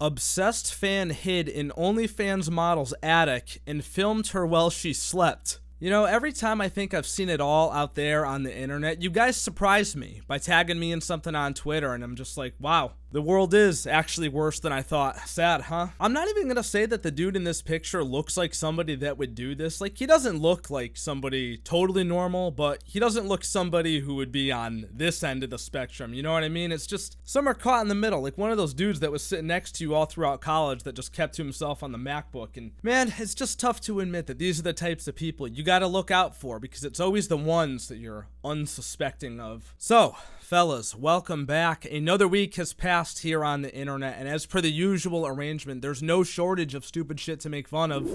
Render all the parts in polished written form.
Obsessed fan hid in OnlyFans model's attic and filmed her while she slept. You know, every time I think I've seen it all out there on the internet, you guys surprise me by tagging me in something on Twitter, and I'm just like, wow, the world is actually worse than I thought. Sad, huh? I'm not even gonna say that the dude in this picture looks like somebody that would do this. Like, he doesn't look like somebody totally normal, but he doesn't look somebody who would be on this end of the spectrum, you know what I mean? It's just, some are caught in the middle, like one of those dudes that was sitting next to you all throughout college that just kept to himself on the MacBook. And man, it's just tough to admit that these are the types of people you gotta look out for, because it's always the ones that you're unsuspecting of. So, fellas, welcome back. Another week has passed here on the internet, and as per the usual arrangement, there's no shortage of stupid shit to make fun of.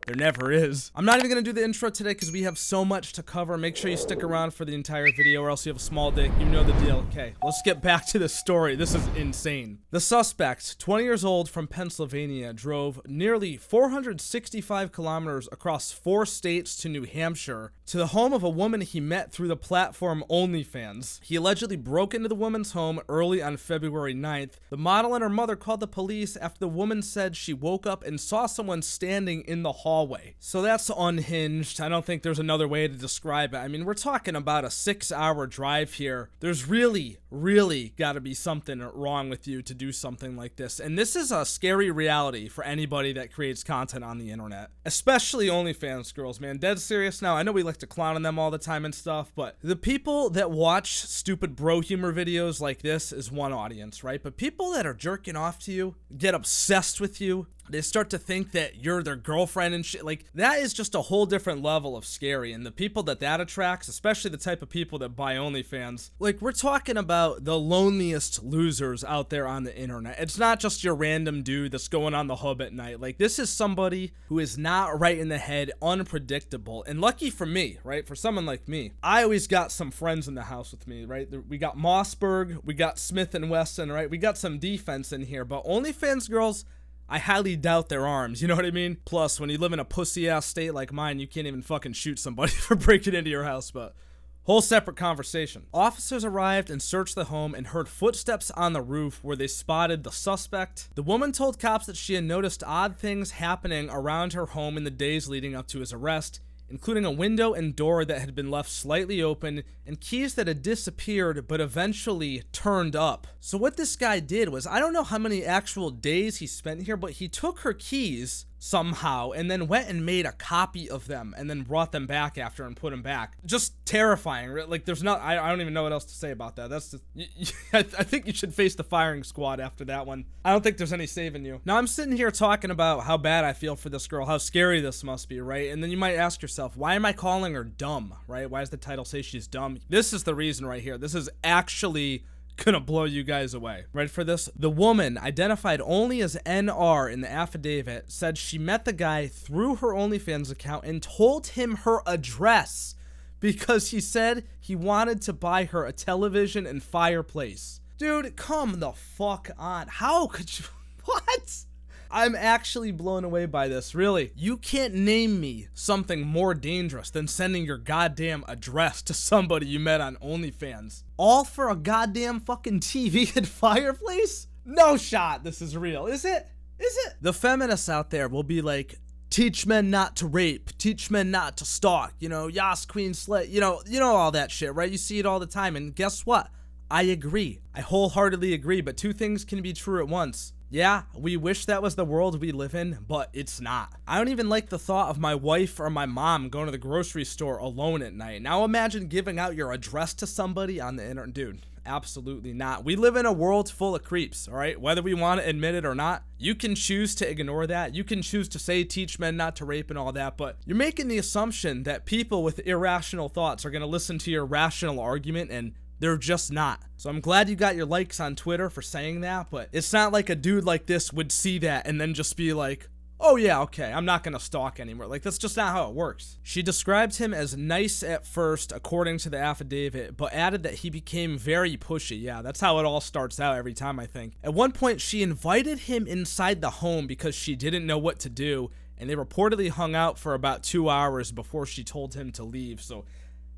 There never is. I'm not even gonna do the intro today because we have so much to cover. Make sure you stick around for the entire video or else you have a small dick. You know the deal. Okay, let's get back to the story. This is insane. The suspect, 20 years old from Pennsylvania, drove nearly 465 kilometers across 4 states to New Hampshire to the home of a woman he met through the platform OnlyFans. He allegedly broke into the woman's home early on February 9th. The model and her mother called the police after the woman said she woke up and saw someone standing in the hallway. So that's unhinged. I don't think there's another way to describe it. I mean, we're talking about a 6-hour drive here. There's really gotta be something wrong with you to do something like this. And this is a scary reality for anybody that creates content on the internet. Especially OnlyFans girls, man. Dead serious now. I know we like to clown on them all the time and stuff, but the people that watch stupid bro humor videos like this is one audience, right? But people that are jerking off to you, get obsessed with you, they start to think that you're their girlfriend and shit. Like, that is just a whole different level of scary. And the people that attracts, especially the type of people that buy OnlyFans, like, we're talking about the loneliest losers out there on the internet. It's not just your random dude that's going on the hub at night. Like, this is somebody who is not right in the head, unpredictable. And lucky for me, right? For someone like me, I always got some friends in the house with me, right? We got Mossberg, we got Smith and Wesson, right? We got some defense in here, but OnlyFans girls, I highly doubt their arms, you know what I mean? Plus, when you live in a pussy-ass state like mine, you can't even fucking shoot somebody for breaking into your house, but whole separate conversation. Officers arrived and searched the home and heard footsteps on the roof where they spotted the suspect. The woman told cops that she had noticed odd things happening around her home in the days leading up to his arrest, including a window and door that had been left slightly open and keys that had disappeared but eventually turned up. So what this guy did was, I don't know how many actual days he spent here, but he took her keys somehow and then went and made a copy of them and then brought them back after and put them back. Just terrifying. Like, there's not, I don't even know what else to say about that. That's just, I think you should face the firing squad after that one. I don't think there's any saving you. Now, I'm sitting here talking about how bad I feel for this girl, how scary this must be, right? And then you might ask yourself, why am I calling her dumb, right? Why does the title say she's dumb? This is the reason right here. This is actually gonna blow you guys away. Ready for this? The woman, identified only as NR in the affidavit, said she met the guy through her OnlyFans account and told him her address because he said he wanted to buy her a television and fireplace. Dude, come the fuck on. How could you? What? I'm actually blown away by this, really. You can't name me something more dangerous than sending your goddamn address to somebody you met on OnlyFans. All for a goddamn fucking TV and fireplace? No shot this is real, is it? Is it? The feminists out there will be like, teach men not to rape, teach men not to stalk, you know, yas queen slut, you know all that shit, right? You see it all the time, and guess what? I agree. I wholeheartedly agree, but two things can be true at once. Yeah, we wish that was the world we live in, but it's not. I don't even like the thought of my wife or my mom going to the grocery store alone at night. Now imagine giving out your address to somebody on the internet. Dude, absolutely not. We live in a world full of creeps, all right? Whether we want to admit it or not, you can choose to ignore that. You can choose to say teach men not to rape and all that, but you're making the assumption that people with irrational thoughts are going to listen to your rational argument, and they're just not. So I'm glad you got your likes on Twitter for saying that, but it's not like a dude like this would see that and then just be like, oh yeah, okay, I'm not gonna stalk anymore. Like, that's just not how it works. She described him as nice at first, according to the affidavit, but added that he became very pushy. Yeah, that's how it all starts out every time, I think. At one point, she invited him inside the home because she didn't know what to do, and they reportedly hung out for about 2 hours before she told him to leave. So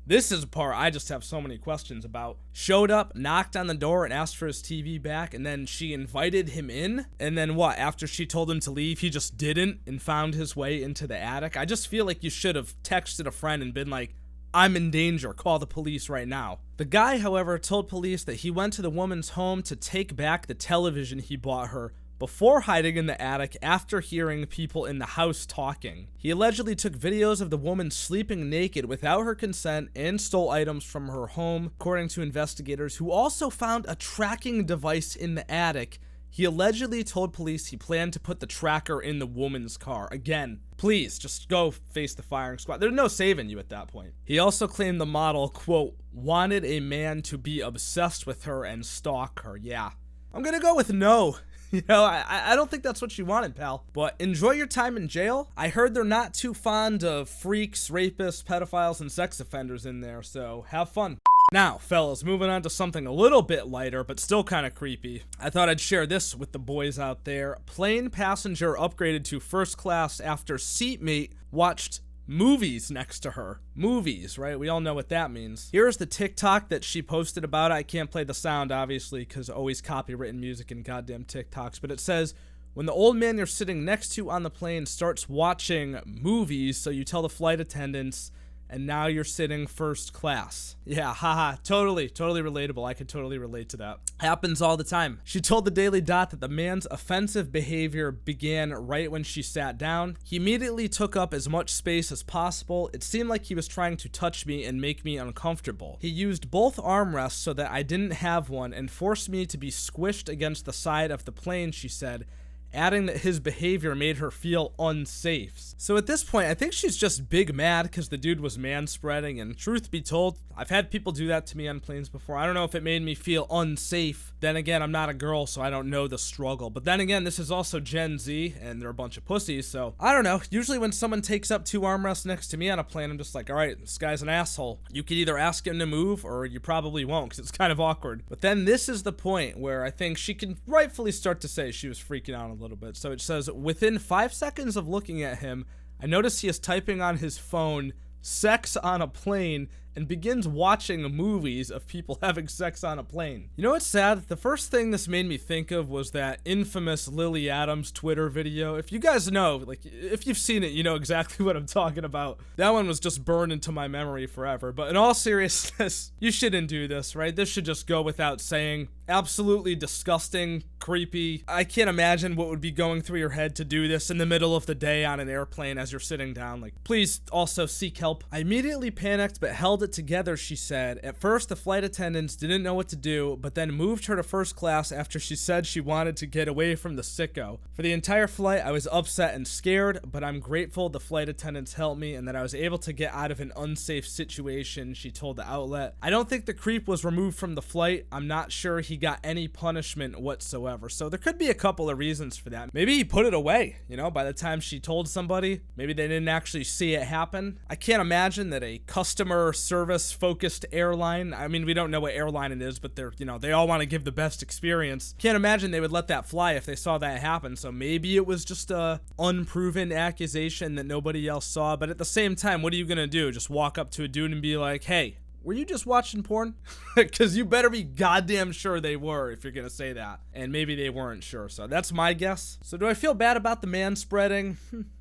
This is a part I just have so many questions about. Showed up, knocked on the door, and asked for his TV back, and then she invited him in? And then what, after she told him to leave, he just didn't and found his way into the attic? I just feel like you should have texted a friend and been like, I'm in danger, call the police right now. The guy, however, told police that he went to the woman's home to take back the television he bought her before hiding in the attic after hearing people in the house talking. He allegedly took videos of the woman sleeping naked without her consent and stole items from her home, according to investigators who also found a tracking device in the attic. He allegedly told police he planned to put the tracker in the woman's car. Again, please, just go face the firing squad. There's no saving you at that point. He also claimed the model, quote, wanted a man to be obsessed with her and stalk her. Yeah, I'm gonna go with no. You know, I don't think that's what you wanted, pal. But enjoy your time in jail. I heard they're not too fond of freaks, rapists, pedophiles, and sex offenders in there, so have fun. Now, fellas, moving on to something a little bit lighter, but still kind of creepy. I thought I'd share this with the boys out there. Plane passenger upgraded to first class after seatmate watched movies next to her. Movies, right? We all know what that means. Here's the TikTok that she posted about it. I can't play the sound, obviously, because always copywritten music and goddamn TikToks, but it says, when the old man you're sitting next to on the plane starts watching movies, so you tell the flight attendants, and now you're sitting first class. Yeah, haha, totally relatable. I could totally relate to that. Happens all the time. She told the Daily Dot that the man's offensive behavior began right when she sat down. He immediately took up as much space as possible. It seemed like he was trying to touch me and make me uncomfortable. He used both armrests so that I didn't have one and forced me to be squished against the side of the plane, she said, adding that his behavior made her feel unsafe. So at this point, I think she's just big mad because the dude was manspreading, and truth be told, I've had people do that to me on planes before. I don't know if it made me feel unsafe. Then again, I'm not a girl, so I don't know the struggle. But then again, this is also Gen Z, and they're a bunch of pussies, so I don't know. Usually when someone takes up two armrests next to me on a plane, I'm just like, all right, this guy's an asshole. You could either ask him to move, or you probably won't, because it's kind of awkward. But then this is the point where I think she can rightfully start to say she was freaking out a little bit. So it says, within 5 seconds of looking at him, I notice he is typing on his phone, sex on a plane, and begins watching movies of people having sex on a plane. You know what's sad? The first thing this made me think of was that infamous Lily Adams Twitter video. If you guys know, like, if you've seen it, you know exactly what I'm talking about. That one was just burned into my memory forever. But in all seriousness, you shouldn't do this, right? This should just go without saying. Absolutely disgusting, creepy. I can't imagine what would be going through your head to do this in the middle of the day on an airplane as you're sitting down. Like, please also seek help. I immediately panicked but held it together, she said. At first, the flight attendants didn't know what to do, but then moved her to first class after she said she wanted to get away from the sicko. For the entire flight, I was upset and scared, but I'm grateful the flight attendants helped me and that I was able to get out of an unsafe situation, she told the outlet. I don't think the creep was removed from the flight. I'm not sure he got any punishment whatsoever. So there could be a couple of reasons for that. Maybe he put it away, you know, by the time she told somebody. Maybe they didn't actually see it happen. I can't imagine that a customer service focused airline, I mean, we don't know what airline it is, but they're, you know, they all want to give the best experience. Can't imagine they would let that fly if they saw that happen. So maybe it was just a unproven accusation that nobody else saw. But at the same time, what are you gonna do? Just walk up to a dude and be like, hey, were you just watching porn? Because you better be goddamn sure they were if you're going to say that. And maybe they weren't sure. So that's my guess. So do I feel bad about the man spreading?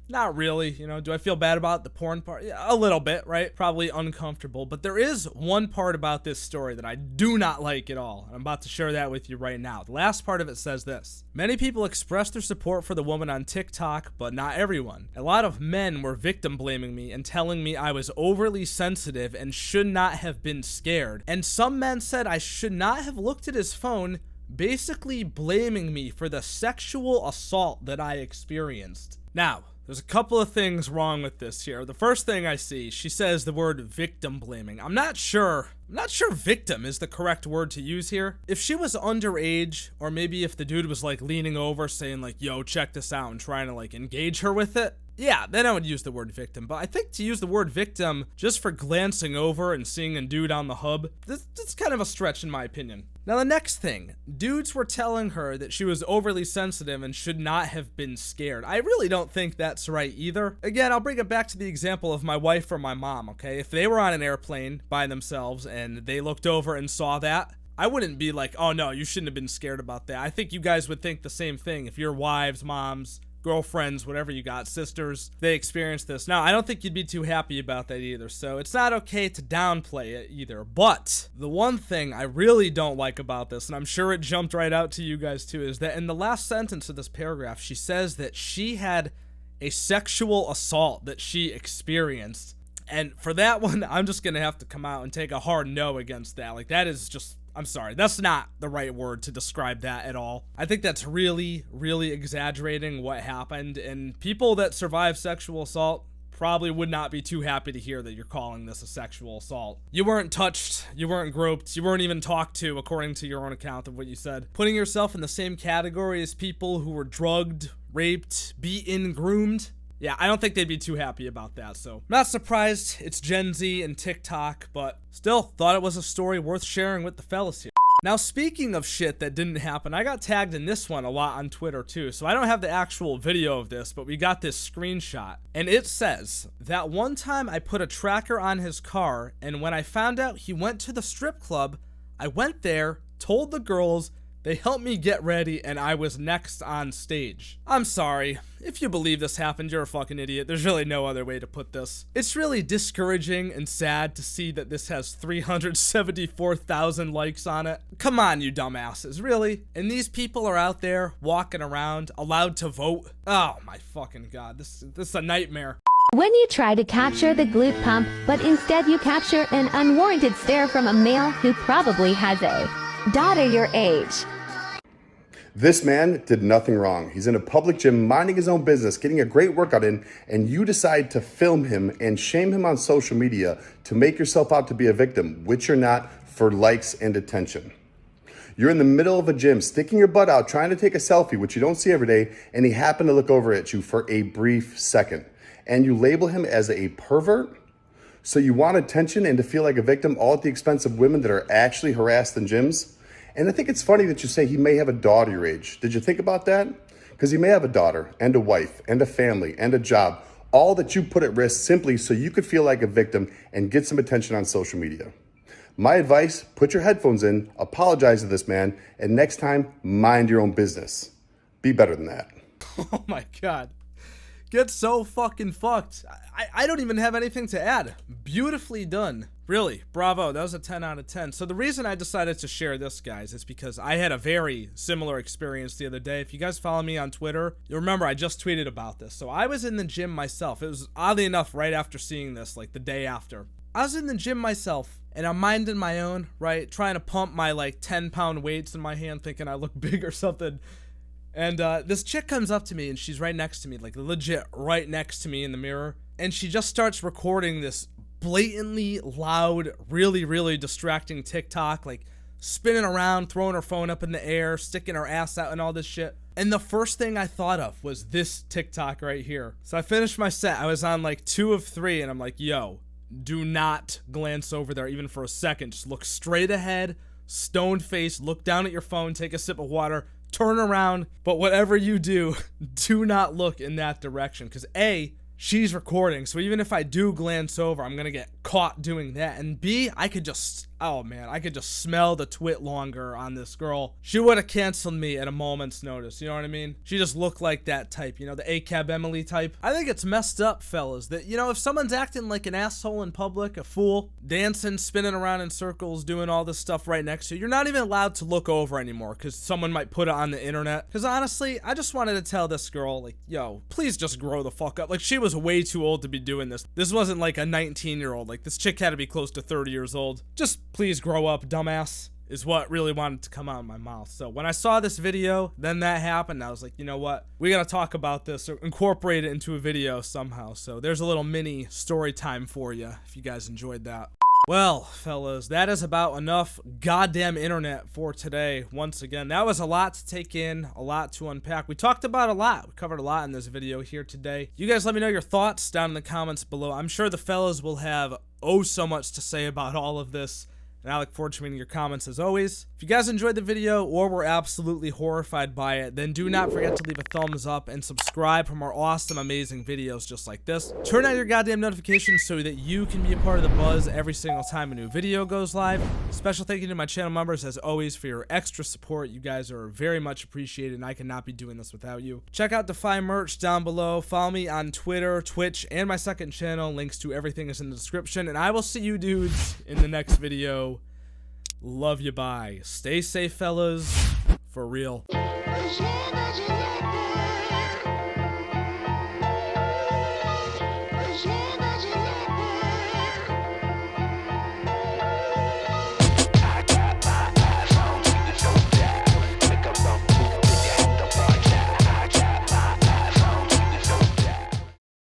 Not really. You know, do I feel bad about the porn part? Yeah, a little bit, right? Probably uncomfortable. But there is one part about this story that I do not like at all. And I'm about to share that with you right now. The last part of it says this. Many people expressed their support for the woman on TikTok, but not everyone. A lot of men were victim blaming me and telling me I was overly sensitive and should not have been scared. And some men said I should not have looked at his phone, basically blaming me for the sexual assault that I experienced. Now, there's a couple of things wrong with this here. The first thing I see, she says the word victim blaming. I'm not sure victim is the correct word to use here. If she was underage, or maybe if the dude was like leaning over saying like, yo, check this out, and trying to like engage her with it, yeah, then I would use the word victim. But I think to use the word victim just for glancing over and seeing a dude on the hub, that's kind of a stretch in my opinion. Now the next thing, dudes were telling her that she was overly sensitive and should not have been scared. I really don't think that's right either. Again, I'll bring it back to the example of my wife or my mom, okay? If they were on an airplane by themselves and they looked over and saw that, I wouldn't be like, oh no, you shouldn't have been scared about that. I think you guys would think the same thing if your wives, moms, girlfriends, whatever you got, sisters, they experienced this. Now, I don't think you'd be too happy about that either, so it's not okay to downplay it either. But the one thing I really don't like about this, and I'm sure it jumped right out to you guys too, is that in the last sentence of this paragraph, she says that she had a sexual assault that she experienced. And for that one, I'm just gonna have to come out and take a hard no against that. Like, that is just, I'm sorry, that's not the right word to describe that at all. I think that's really, really exaggerating what happened, and people that survive sexual assault probably would not be too happy to hear that you're calling this a sexual assault. You weren't touched, you weren't groped, you weren't even talked to, according to your own account of what you said. Putting yourself in the same category as people who were drugged, raped, beaten, groomed, yeah, I don't think they'd be too happy about that, so not surprised it's Gen Z and TikTok, but still thought it was a story worth sharing with the fellas here. Now, speaking of shit that didn't happen, I got tagged in this one a lot on Twitter too, so I don't have the actual video of this, but we got this screenshot, and it says, that one time I put a tracker on his car, and when I found out he went to the strip club, I went there, told the girls, they helped me get ready, and I was next on stage. I'm sorry. If you believe this happened, you're a fucking idiot. There's really no other way to put this. It's really discouraging and sad to see that this has 374,000 likes on it. Come on, you dumbasses, really? And these people are out there, walking around, allowed to vote? Oh my fucking god, this is a nightmare. When you try to capture the glute pump, but instead you capture an unwarranted stare from a male who probably has a daughter your age. This man did nothing wrong. He's in a public gym minding his own business, getting a great workout in, and you decide to film him and shame him on social media to make yourself out to be a victim, which you're not, for likes and attention. You're in the middle of a gym, sticking your butt out, trying to take a selfie, which you don't see every day, and he happened to look over at you for a brief second. And you label him as a pervert? So you want attention and to feel like a victim, all at the expense of women that are actually harassed in gyms? And I think it's funny that you say he may have a daughter your age. Did you think about that? Because he may have a daughter and a wife and a family and a job, all that you put at risk simply so you could feel like a victim and get some attention on social media. My advice, put your headphones in, apologize to this man, and next time, mind your own business. Be better than that. Oh my god. Get so fucking fucked. I don't even have anything to add. Beautifully done. Really, bravo. That was a 10 out of 10. So the reason I decided to share this, guys, is because I had a very similar experience the other day. If you guys follow me on Twitter, you'll remember I just tweeted about this. So I was in the gym myself. It was oddly enough right after seeing this, like the day after. I was in the gym myself, and I'm minding my own, right? Trying to pump my like 10-pound weights in my hand, thinking I look big or something. And this chick comes up to me, and she's right next to me, like legit right next to me in the mirror. And she just starts recording this blatantly loud, really, really distracting TikTok, like spinning around, throwing her phone up in the air, sticking her ass out and all this shit. And the first thing I thought of was this TikTok right here. So I finished my set. I was on like 2 of 3, and I'm like, yo, do not glance over there even for a second. Just look straight ahead, stoned face, look down at your phone, take a sip of water, turn around, but whatever you do, do not look in that direction, because A, she's recording, so even if I do glance over, I'm gonna get caught doing that, and B, I could just, oh man, I could just smell the twit longer on this girl. She would have canceled me at a moment's notice, you know what I mean? She just looked like that type, you know, the ACAB Emily type. I think it's messed up, fellas, that, you know, if someone's acting like an asshole in public, a fool, dancing, spinning around in circles, doing all this stuff right next to you, you're not even allowed to look over anymore, because someone might put it on the internet. Because honestly, I just wanted to tell this girl, like, yo, please just grow the fuck up. Like, she was way too old to be doing this. This wasn't like a 19-year-old. Like, this chick had to be close to 30 years old. Just please grow up, dumbass, is what really wanted to come out of my mouth. So when I saw this video, then that happened, I was like, you know what? We gotta talk about this or incorporate it into a video somehow. So there's a little mini story time for you if you guys enjoyed that. Well, fellas, that is about enough goddamn internet for today. Once again, that was a lot to take in, a lot to unpack. We talked about a lot. We covered a lot in this video here today. You guys let me know your thoughts down in the comments below. I'm sure the fellas will have oh so much to say about all of this. and I look forward to reading your comments as always. If you guys enjoyed the video or were absolutely horrified by it, then do not forget to leave a thumbs up and subscribe for more awesome, amazing videos just like this. Turn on your goddamn notifications so that you can be a part of the buzz every single time a new video goes live. Special thank you to my channel members as always for your extra support. You guys are very much appreciated, and I cannot be doing this without you. Check out Defy merch down below. Follow me on Twitter, Twitch, and my second channel. Links to everything is in the description, and I will see you dudes in the next video. Love you, bye. Stay safe, fellas. For real.